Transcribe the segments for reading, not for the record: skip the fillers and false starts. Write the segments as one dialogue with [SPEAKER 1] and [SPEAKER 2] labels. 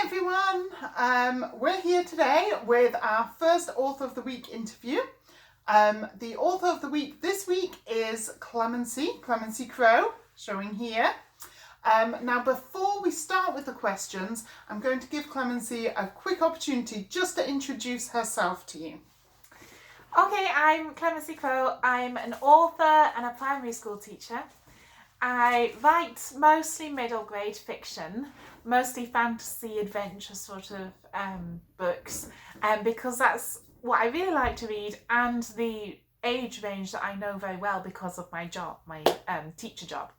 [SPEAKER 1] Hi everyone, we're here today with our first Author of the Week interview. The Author of the Week this week is Clemency Crow, showing here. Now before we start with the questions, I'm going to give Clemency a quick opportunity just to introduce herself to you.
[SPEAKER 2] Okay, I'm Clemency Crow. I'm an author and a primary school teacher. I write mostly middle grade fiction, mostly fantasy adventure sort of books, because that's what I really like to read and the age range that I know very well because of my job, my teacher job.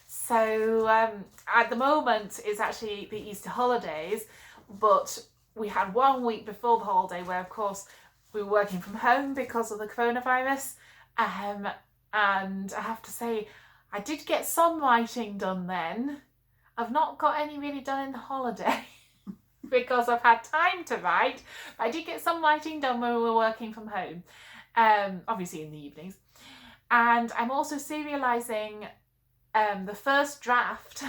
[SPEAKER 2] So at the moment it's actually the Easter holidays, but we had 1 week before the holiday where of course we were working from home because of the coronavirus, and I have to say I did get some writing done then. I've not got any really done in the holiday because I've had time to write. But I did get some writing done when we were working from home, obviously in the evenings. And I'm also serialising the first draft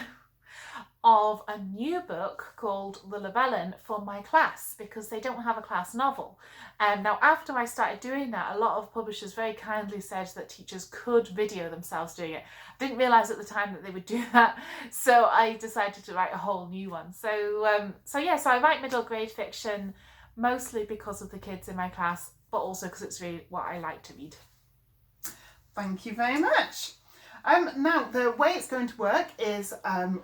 [SPEAKER 2] of a new book called The Llewellyn for my class because they don't have a class novel. Now after I started doing that, a lot of publishers very kindly said that teachers could video themselves doing it. I didn't realise at the time that they would do that, so I decided to write a whole new one. So I write middle grade fiction mostly because of the kids in my class, but also because it's really what I like to read.
[SPEAKER 1] Thank you very much. Now, the way it's going to work is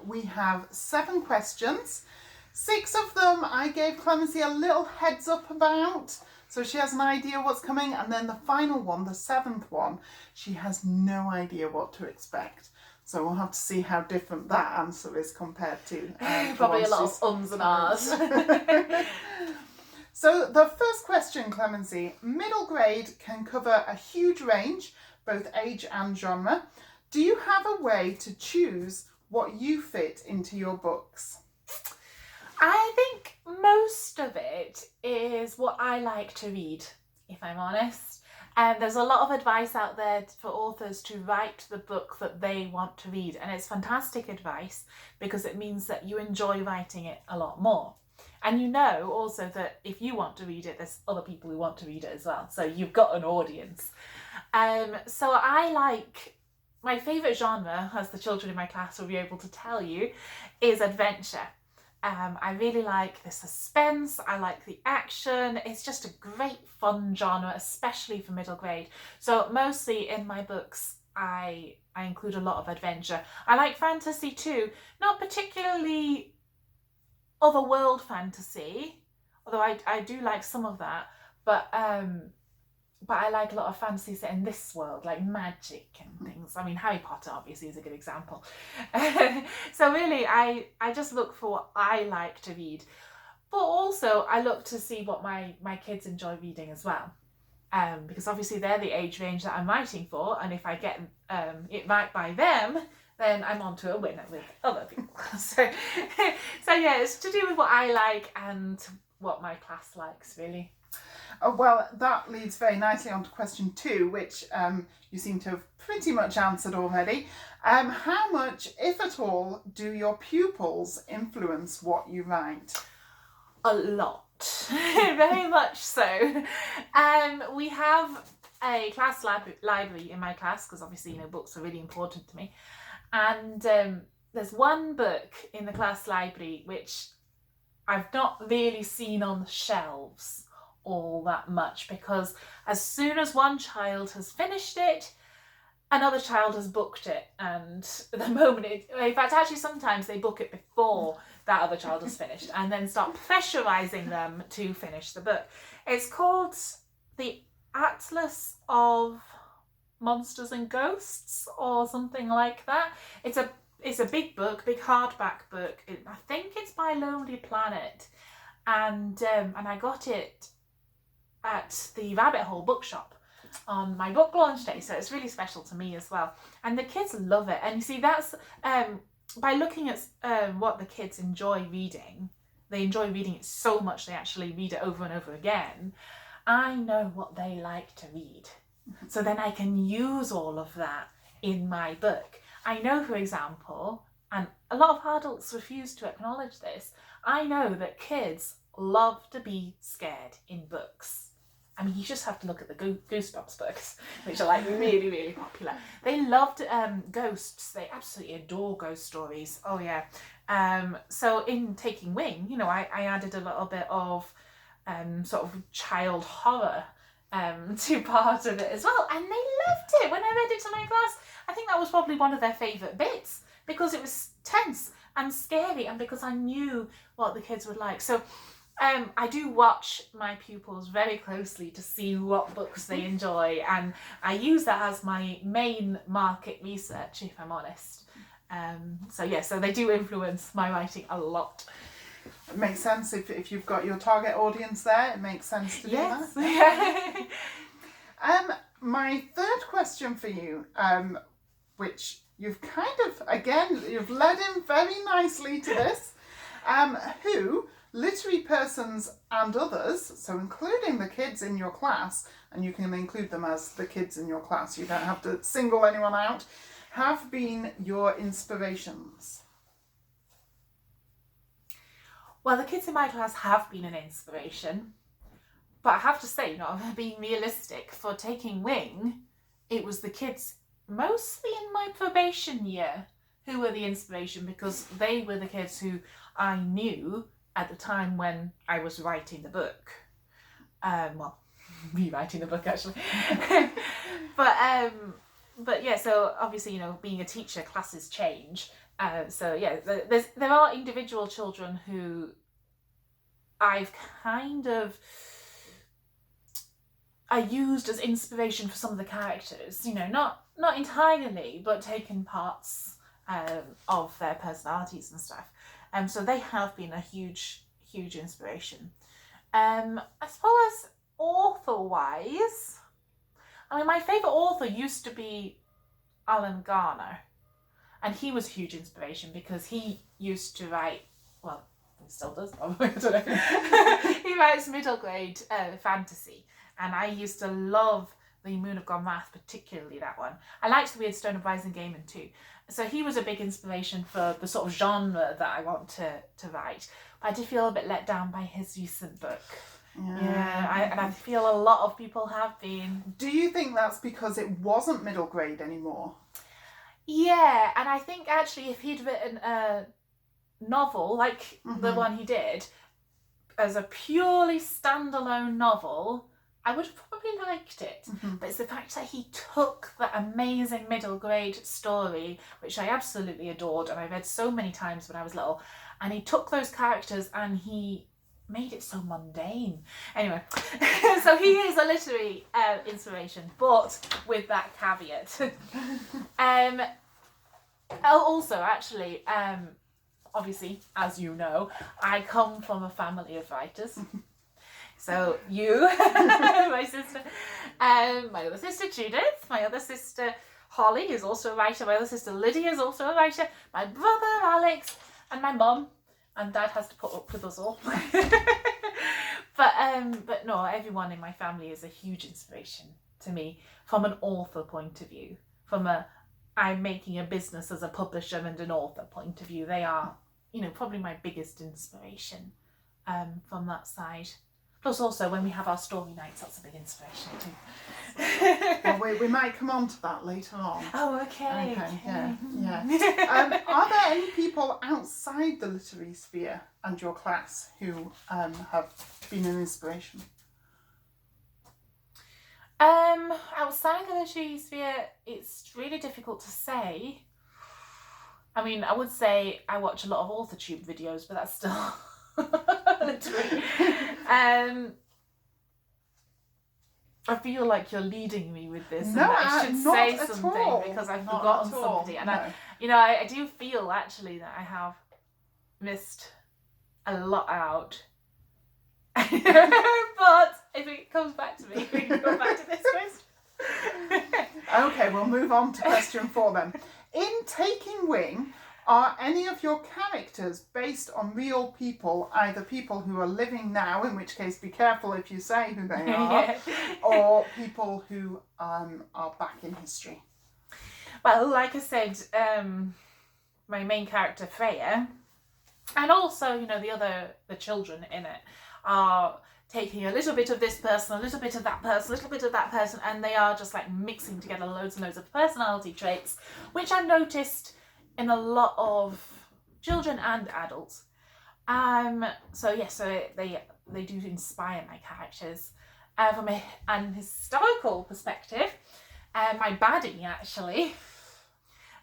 [SPEAKER 1] we have 7 questions. 6 of them I gave Clemency a little heads up about, so she has an idea what's coming, and then the final one, the 7th one, she has no idea what to expect. So we'll have to see how different that answer is compared to...
[SPEAKER 2] Probably a lot of ums and ahs.
[SPEAKER 1] So the first question, Clemency, middle grade can cover a huge range, both age and genre. Do you have a way to choose what you fit into your books?
[SPEAKER 2] I think most of it is what I like to read, if I'm honest. And there's a lot of advice out there for authors to write the book that they want to read. And it's fantastic advice because it means that you enjoy writing it a lot more. And you know also that if you want to read it, there's other people who want to read it as well. So you've got an audience. So I like... My favourite genre, as the children in my class will be able to tell you, is adventure. I really like the suspense, I like the action. It's just a great fun genre, especially for middle grade. So mostly in my books, I include a lot of adventure. I like fantasy too, not particularly otherworld fantasy, although I do like some of that, but I like a lot of fantasy set in this world, like magic and things. I mean, Harry Potter obviously is a good example. So really, I just look for what I like to read. But also, I look to see what my kids enjoy reading as well. Because obviously they're the age range that I'm writing for. And if I get it right by them, then I'm on to a winner with other people. So yeah, it's to do with what I like and what my class likes, really.
[SPEAKER 1] Oh, well, that leads very nicely on to question 2, which you seem to have pretty much answered already. How much, if at all, do your pupils influence what you write?
[SPEAKER 2] A lot, very much so. We have a class library in my class because obviously, books are really important to me. And there's one book in the class library which I've not really seen on the shelves all that much, because as soon as one child has finished it, another child has booked it, and the moment in fact actually sometimes they book it before that other child has finished and then start pressurizing them to finish the book. It's called The Atlas of Monsters and Ghosts or something like that. It's a big book, big hardback book. I think it's by Lonely Planet, and I got it at the Rabbit Hole bookshop on my book launch day, so it's really special to me as well. And the kids love it. And you see, that's by looking at what the kids enjoy reading. They enjoy reading it so much they actually read it over and over again. I know what they like to read, so then I can use all of that in my book. I know, for example, and a lot of adults refuse to acknowledge this, I know that kids love to be scared in books. I mean, you just have to look at the Goosebumps books, which are like really, really popular. They loved ghosts. They absolutely adore ghost stories. Oh yeah. So in Taking Wing, you know, I added a little bit of sort of child horror to part of it as well, and they loved it. When I read it to my class, I think that was probably one of their favourite bits, because it was tense and scary, and because I knew what the kids would like. So I do watch my pupils very closely to see what books they enjoy, and I use that as my main market research, if I'm honest. So they do influence my writing a lot.
[SPEAKER 1] It makes sense if you've got your target audience there. It makes sense to do that. My third question for you, which you've kind of, again, you've led in very nicely to this. Who, literary persons and others, so including the kids in your class, and you can include them as the kids in your class, you don't have to single anyone out, have been your inspirations?
[SPEAKER 2] Well, the kids in my class have been an inspiration, but I have to say, you know, being realistic, for Taking Wing, it was the kids mostly in my probation year who were the inspiration, because they were the kids who I knew at the time when I was writing the book. Rewriting the book actually. But yeah, so obviously, you know, being a teacher, classes change. There are individual children who I've kind of used as inspiration for some of the characters. You know, not entirely, but taken parts of their personalities and stuff. So they have been a huge inspiration. As far as author-wise, I mean, my favourite author used to be Alan Garner, and he was a huge inspiration because he used to write, well, he still does probably, I don't know. He writes middle grade fantasy, and I used to love The Moon of Gone Wrath, particularly that one. I liked The Weird Stone of Weisengamen too. So he was a big inspiration for the sort of genre that I want to write. But I did feel a bit let down by his recent book. And I feel a lot of people have been.
[SPEAKER 1] Do you think that's because it wasn't middle grade anymore?
[SPEAKER 2] Yeah, and I think actually if he'd written a novel like the one he did, as a purely standalone novel, I would have probably liked it. But it's the fact that he took that amazing middle grade story, which I absolutely adored and I read so many times when I was little, and he took those characters and he made it so mundane. Anyway, so he is a literary inspiration, but with that caveat. Also, actually, obviously, as you know, I come from a family of writers. So you, my sister, my other sister Judith, my other sister Holly is also a writer, my other sister Lydia is also a writer, my brother Alex, and my mum, and Dad has to put up with us all. But no, everyone in my family is a huge inspiration to me from an author point of view. From I'm making a business as a publisher and an author point of view. They are, you know, probably my biggest inspiration from that side. Plus also when we have our story nights, that's a big inspiration too.
[SPEAKER 1] Well, we might come on to that later on.
[SPEAKER 2] Oh, okay.
[SPEAKER 1] Yeah. Are there any people outside the literary sphere and your class who have been an inspiration?
[SPEAKER 2] Outside the literary sphere, it's really difficult to say. I mean, I would say I watch a lot of AuthorTube videos, but that's still literary. I feel like you're leading me with this, and I should say something because I've forgotten somebody. And I do feel actually that I have missed a lot out. But if it comes back to me, we can go back to this question.
[SPEAKER 1] Okay, we'll move on to question 4 then. In Taking Wing, are any of your characters based on real people, either people who are living now, in which case be careful if you say who they are, or people who are back in history?
[SPEAKER 2] Well, like I said, my main character Freya, and also, the children in it are taking a little bit of this person, a little bit of that person, a little bit of that person, and they are just like mixing together loads and loads of personality traits, which I've noticed in a lot of children and adults. So they do inspire my characters. From an historical perspective, my baddie actually,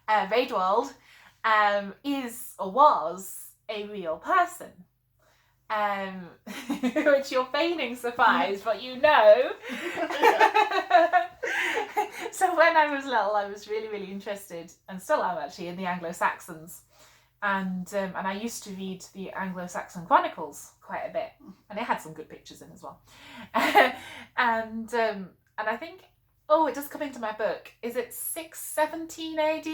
[SPEAKER 2] Raedwald, is or was a real person. Which you're feigning surprise, but So when I was little, I was really, really interested, and still am actually, in the Anglo-Saxons. And I used to read the Anglo-Saxon Chronicles quite a bit, and it had some good pictures in as well. And I think, it does come into my book. Is it 617 AD?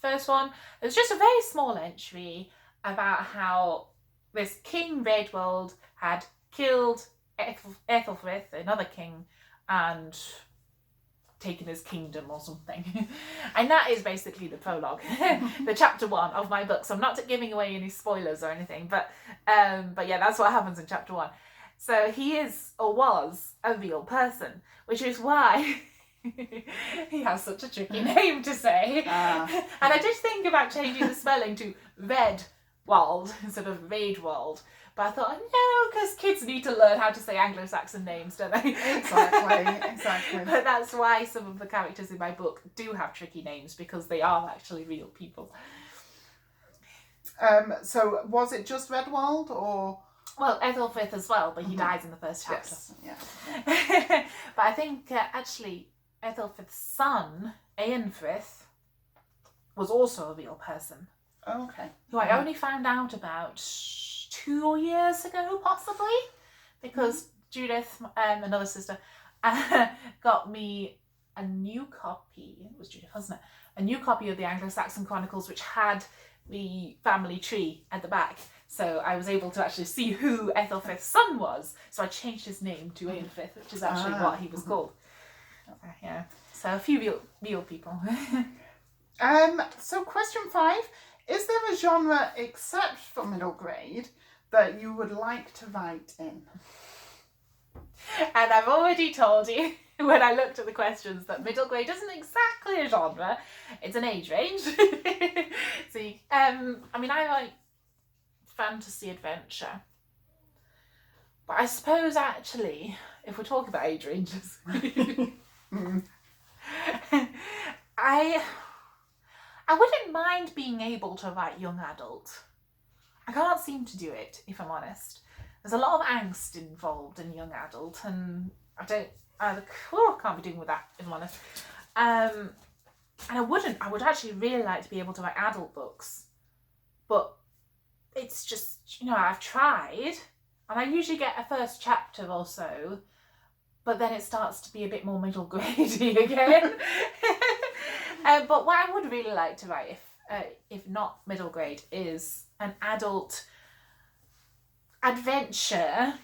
[SPEAKER 2] First one. There's just a very small entry about how this King Raedwald had killed Ethelfrith, another king, and taken his kingdom or something. And that is basically the prologue, the chapter 1 of my book. So I'm not giving away any spoilers or anything, but yeah, that's what happens in chapter 1. So he is or was a real person, which is why he has such a tricky name to say. And I did think about changing the spelling to Redwald instead of Raedwald. But I thought, no, because kids need to learn how to say Anglo-Saxon names, don't they?
[SPEAKER 1] Exactly.
[SPEAKER 2] But that's why some of the characters in my book do have tricky names, because they are actually real people.
[SPEAKER 1] So was it just Redwald, or?
[SPEAKER 2] Well, Ethelfrith as well, but he dies in the first chapter.
[SPEAKER 1] Yes.
[SPEAKER 2] But I think actually Ethelfrith's son, Eanfrith, was also a real person.
[SPEAKER 1] Okay.
[SPEAKER 2] Who I only found out about 2 years ago, possibly, because Judith, another sister, got me a new copy. It was Judith, wasn't it? A new copy of the Anglo-Saxon Chronicles, which had the family tree at the back. So I was able to actually see who Ethelfrith's son was. So I changed his name to Eanfrith, which is actually what he was called. Yeah. So a few real people.
[SPEAKER 1] So question 5. Is there a genre, except for middle grade, that you would like to write in?
[SPEAKER 2] And I've already told you, when I looked at the questions, that middle grade isn't exactly a genre. It's an age range. See, I like fantasy adventure. But I suppose, actually, if we're talking about age ranges, I wouldn't mind being able to write young adult. I can't seem to do it, if I'm honest. There's a lot of angst involved in young adult, and I can't be doing with that, if I'm honest. And I would actually really like to be able to write adult books. But it's just, I've tried, and I usually get a first chapter or so, but then it starts to be a bit more middle grade-y again. But what I would really like to write, if not middle grade, is an adult adventure,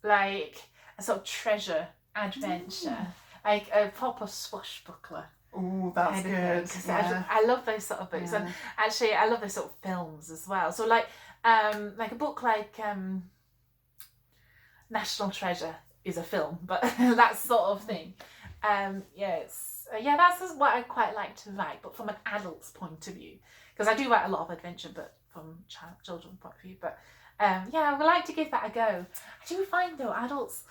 [SPEAKER 2] like a sort of treasure adventure, like a proper swashbuckler.
[SPEAKER 1] Oh, that's good.
[SPEAKER 2] Yeah. I love those sort of books, and actually I love those sort of films as well. So like a book like National Treasure is a film, but that sort of thing. That's what I quite like to write, but from an adult's point of view, because I do write a lot of adventure, but from children's point of view. But I would like to give that a go. I do find though adults,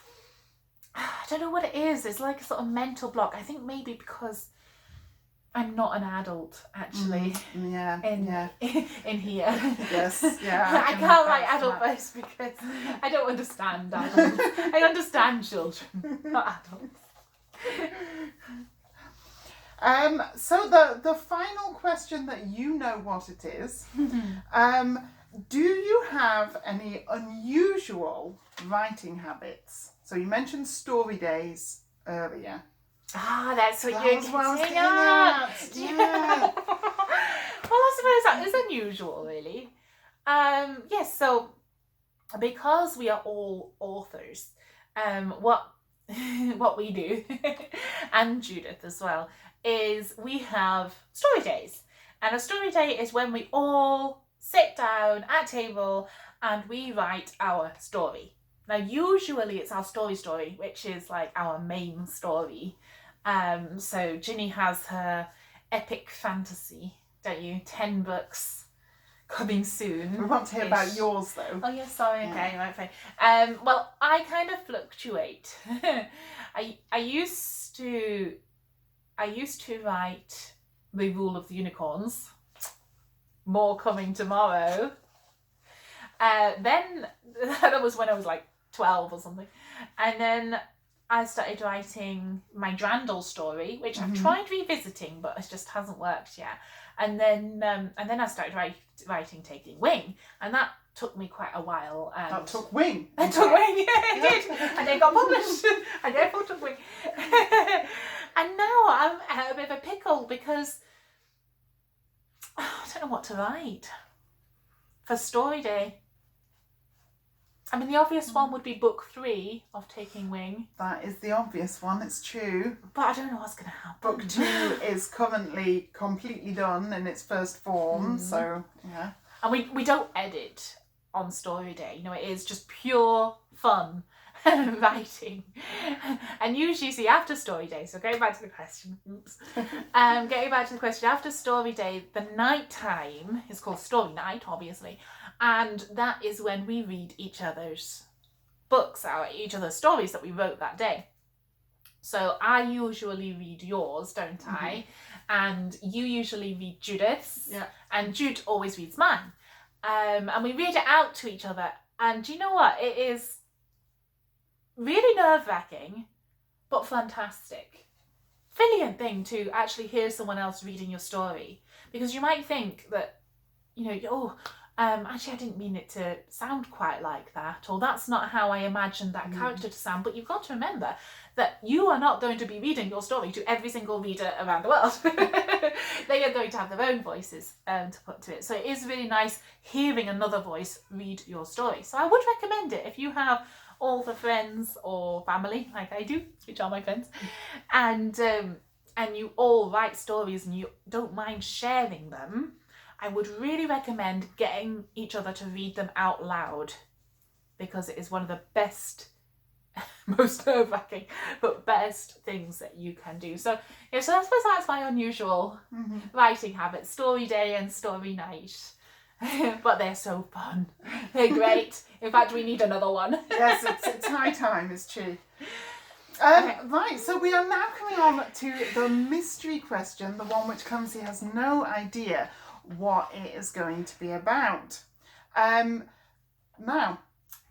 [SPEAKER 2] I don't know what it is. It's like a sort of mental block. I think maybe because I'm not an adult actually. In here.
[SPEAKER 1] Yes. Yeah.
[SPEAKER 2] I can't write adult books because I don't understand adults. I understand children, not adults.
[SPEAKER 1] So the final question that you know what it is, do you have any unusual writing habits? So you mentioned story days earlier.
[SPEAKER 2] That's what you're getting
[SPEAKER 1] at. Yeah.
[SPEAKER 2] Well, I suppose that is unusual, really. Yes, so because we are all authors, what we do, and Judith as well, is we have story days. And a story day is when we all sit down at table and we write our story. Now, usually it's our story, which is like our main story. So Ginny has her epic fantasy, don't you? 10 books coming soon.
[SPEAKER 1] We want to hear about yours though.
[SPEAKER 2] Oh yeah, sorry. Okay, right, fine. Well, I kind of fluctuate. I used to write The Rule of the Unicorns. More coming tomorrow. Then that was when I was like 12 or something, and then I started writing my Drandle story, which I've tried revisiting, but it just hasn't worked yet. And then I started writing Taking Wing, and that took me quite a while. And
[SPEAKER 1] that took wing.
[SPEAKER 2] It took wing, yeah, it did, and it got published, and therefore took wing. And now I'm at a bit of a pickle because I don't know what to write for story day. I mean, the obvious one would be book 3 of Taking Wing.
[SPEAKER 1] That is the obvious one, it's true.
[SPEAKER 2] But I don't know what's going to happen.
[SPEAKER 1] Book 2 is currently completely done in its first form, so yeah.
[SPEAKER 2] And we don't edit on story day. You know, it is just pure fun writing. And usually see after story day, so going back to the question, getting back to the question, after story day, the night time is called story night, obviously. And that is when we read each other's books, each other's stories that we wrote that day. So I usually read yours, don't I? And you usually read Judith's.
[SPEAKER 1] Yeah.
[SPEAKER 2] And Jude always reads mine. And we read it out to each other. And do you know what? It is really nerve-wracking, but fantastic. Brilliant thing to actually hear someone else reading your story. Because you might think that, you know, actually I didn't mean it to sound quite like that, or that's not how I imagined that character to sound. But you've got to remember that you are not going to be reading your story to every single reader around the world. They are going to have their own voices to put to it. So it is really nice hearing another voice read your story. So I would recommend it if you have all the friends or family, like I do, which are my friends, and you all write stories and you don't mind sharing them. I would really recommend getting each other to read them out loud, because it is one of the best, most nerve-wracking, but best things that you can do. So, yeah, so I suppose that's my unusual writing habit, story day and story night. But they're so fun. They're great. In fact, we need another one.
[SPEAKER 1] Yes, it's high time, it's true. Okay. Right, so we are now coming on to the mystery question, the one which Clemency has no idea what it is going to be about. Now,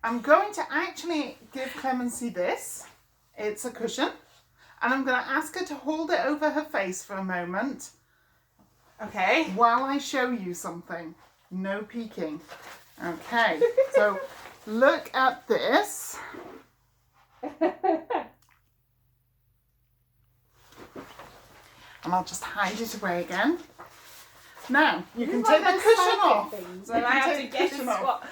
[SPEAKER 1] I'm going to actually give Clemency this. It's a cushion. And I'm going to ask her to hold it over her face for a moment.
[SPEAKER 2] Okay.
[SPEAKER 1] While I show you something. No peeking. Okay, so look at this. And I'll just hide it away again. Now, you can take the cushion off.
[SPEAKER 2] So I have to guess what.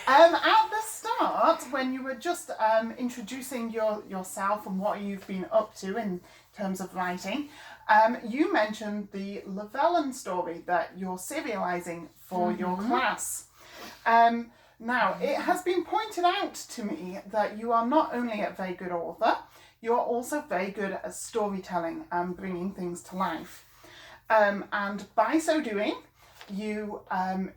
[SPEAKER 1] At the start, when you were just introducing yourself and what you've been up to in terms of writing, you mentioned the Llewellyn story that you're serialising for your class. Now, it has been pointed out to me that you are not only a very good author, you're also very good at storytelling and bringing things to life. And by so doing, you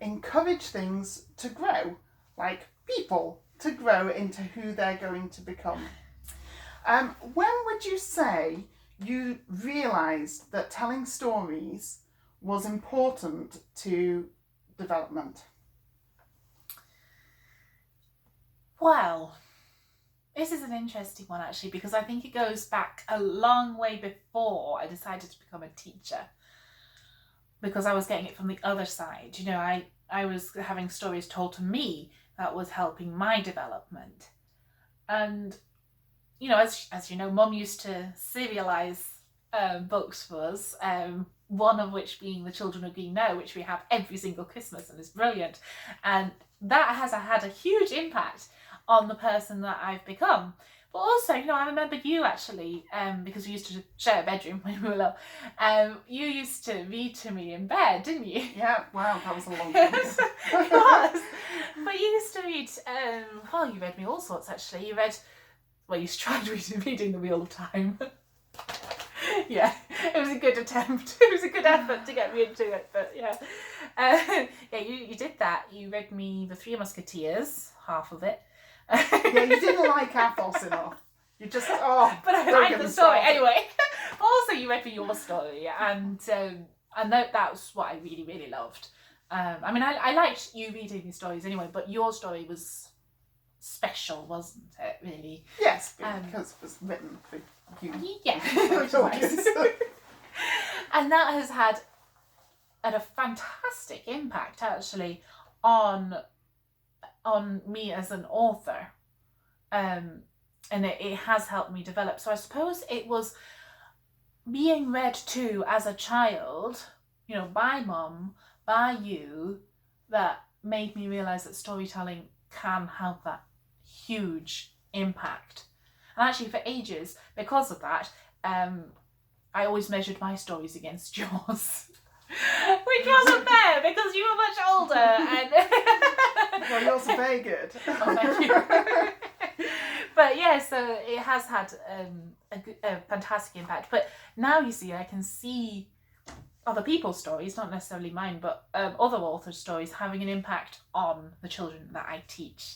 [SPEAKER 1] encourage things to grow, like people to grow into who they're going to become. When would you say you realised that telling stories was important to development?
[SPEAKER 2] Well, this is an interesting one actually, because I think it goes back a long way before I decided to become a teacher. Because I was getting it from the other side. You know, I was having stories told to me that was helping my development. And, you know, as you know, Mum used to serialise books for us, one of which being The Children of Green Now, which we have every single Christmas and is brilliant. And that has had a huge impact on the person that I've become. But also, you know, I remember you actually, because we used to share a bedroom when we were little, you used to read to me in bed, didn't you?
[SPEAKER 1] Yeah, wow, that was a long time.
[SPEAKER 2] It was. But you used to read, well, you read me all sorts actually. You read, well, you tried reading The Wheel of Time. Yeah, it was a good attempt. It was a good effort to get me into it, but yeah. Yeah, you did that. You read me The Three Musketeers, half of it.
[SPEAKER 1] Yeah, you didn't like Athos enough. You just,
[SPEAKER 2] but I liked the story anyway. Also, you read me your story, and that was what I really, really loved. I mean, I liked you reading these stories anyway, but your story was special, wasn't it, really?
[SPEAKER 1] Yes, because it was written for you.
[SPEAKER 2] Yeah, which is nice. And that has had a fantastic impact, actually, on me as an author. And it has helped me develop. So I suppose it was being read to as a child, you know, by Mum, by you, that made me realise that storytelling can have that huge impact. And actually for ages, because of that, I always measured my stories against yours. Which wasn't fair because you were much older and
[SPEAKER 1] well, yours are very good.
[SPEAKER 2] Oh, thank you. But yeah, so it has had a fantastic impact. But now you see, I can see other people's stories, not necessarily mine, but other authors' stories having an impact on the children that I teach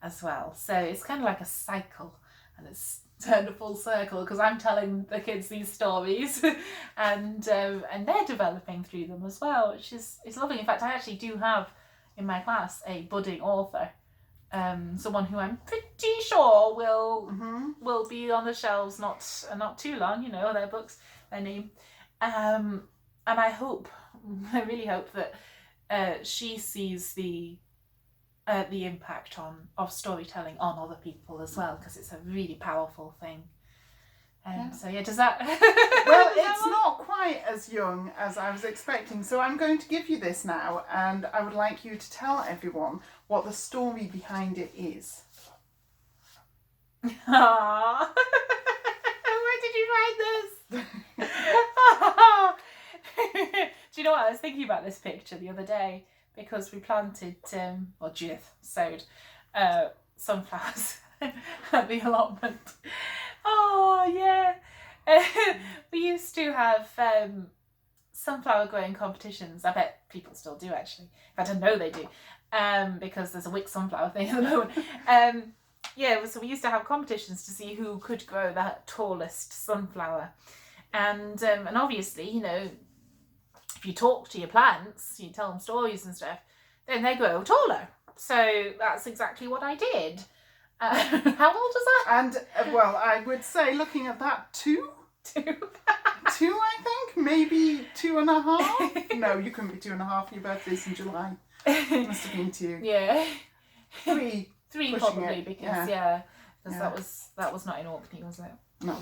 [SPEAKER 2] as well. So it's kind of like a cycle, and it's turned a full circle because I'm telling the kids these stories and they're developing through them as well, which is lovely. In fact, I actually do have in my class a budding author, someone who I'm pretty sure will be on the shelves not too long, you know, their books, their name, and I really hope that she sees the impact of storytelling on other people as well, because it's a really powerful thing. So yeah, does that?
[SPEAKER 1] Well, it's not quite as young as I was expecting, so I'm going to give you this now, and I would like you to tell everyone what the story behind it is.
[SPEAKER 2] Aww. Where did you find this? Do you know what? I was thinking about this picture the other day because we planted, or Judith sowed sunflowers at the allotment. Oh, yeah. We used to have sunflower growing competitions. I bet people still do, actually. In fact, I know they do, because there's a wick sunflower thing at the moment. Yeah, so we used to have competitions to see who could grow the tallest sunflower. And obviously, you know, if you talk to your plants, you tell them stories and stuff, then they grow taller. So that's exactly what I did. How old is that?
[SPEAKER 1] And, well, I would say, looking at that, two, I think? Maybe 2.5? No, you couldn't be 2.5. Your birthday's in July. It must have been 2.
[SPEAKER 2] Yeah.
[SPEAKER 1] 3.
[SPEAKER 2] 3 probably, because, that was not in Orkney, was it?
[SPEAKER 1] No.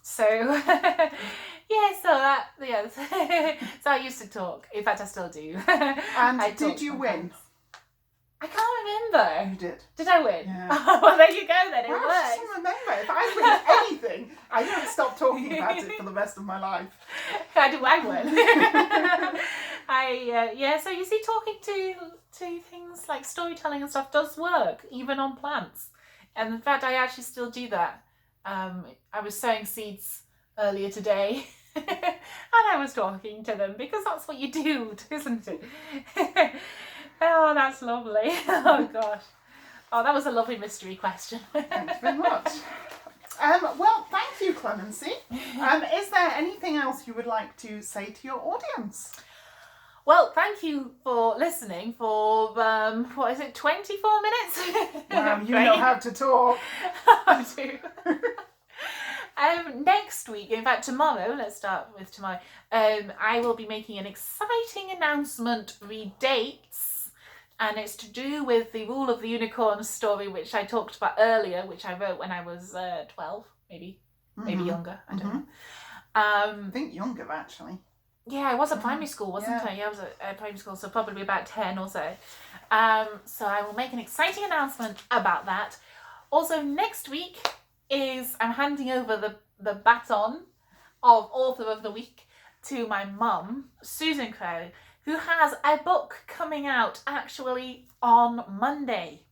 [SPEAKER 2] So, yeah, so I used to talk. In fact, I still do.
[SPEAKER 1] And did you win?
[SPEAKER 2] I can't remember.
[SPEAKER 1] You did.
[SPEAKER 2] Did I win?
[SPEAKER 1] Yeah.
[SPEAKER 2] Well, there you go then. It
[SPEAKER 1] well,
[SPEAKER 2] works.
[SPEAKER 1] I just remember. If I win anything, I don't stop talking about it for the rest of my life.
[SPEAKER 2] I win. So you see, talking to things like storytelling and stuff does work, even on plants. And in fact, I actually still do that. I was sowing seeds earlier today and I was talking to them because that's what you do, isn't it? Oh, that's lovely. Oh gosh. Oh, that was a lovely mystery question.
[SPEAKER 1] Thanks very much. Well, thank you, Clemency. Is there anything else you would like to say to your audience?
[SPEAKER 2] Well, thank you for listening for, 24 minutes?
[SPEAKER 1] Wow, you know how to talk.
[SPEAKER 2] I do. Next week, in fact tomorrow, let's start with tomorrow, I will be making an exciting announcement, read dates, and it's to do with the Rule of the Unicorn story, which I talked about earlier, which I wrote when I was 12, maybe younger, I don't know.
[SPEAKER 1] I think younger, actually.
[SPEAKER 2] Yeah, I was at primary school, wasn't I? Yeah, I was at primary school, so probably about 10 or so. So I will make an exciting announcement about that. Also, next week, is I'm handing over the baton of Author of the Week to my mum, Susan Crow, who has a book coming out actually on Monday.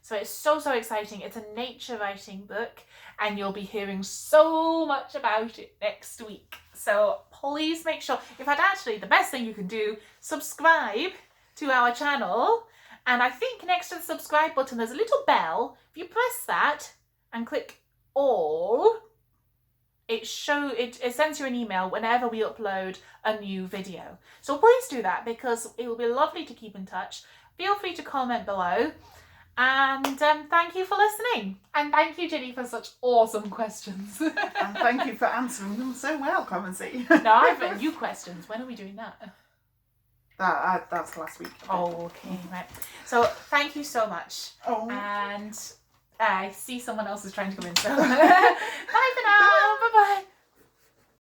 [SPEAKER 2] So it's so exciting. It's a nature writing book, and you'll be hearing so much about it next week. So please make sure, in fact, actually the best thing you can do, subscribe to our channel. And I think next to the subscribe button, there's a little bell. If you press that and click all, it sends you an email whenever we upload a new video. So please do that, because it will be lovely to keep in touch. Feel free to comment below. And thank you for listening. And thank you, Ginny, for such awesome questions.
[SPEAKER 1] And thank you for answering them so well, Clemency.
[SPEAKER 2] No, I've written you questions. When are we doing that?
[SPEAKER 1] That's last week.
[SPEAKER 2] Oh, okay, right. So thank you so much.
[SPEAKER 1] Oh.
[SPEAKER 2] And I see someone else is trying to come in, so bye for now. Bye-bye.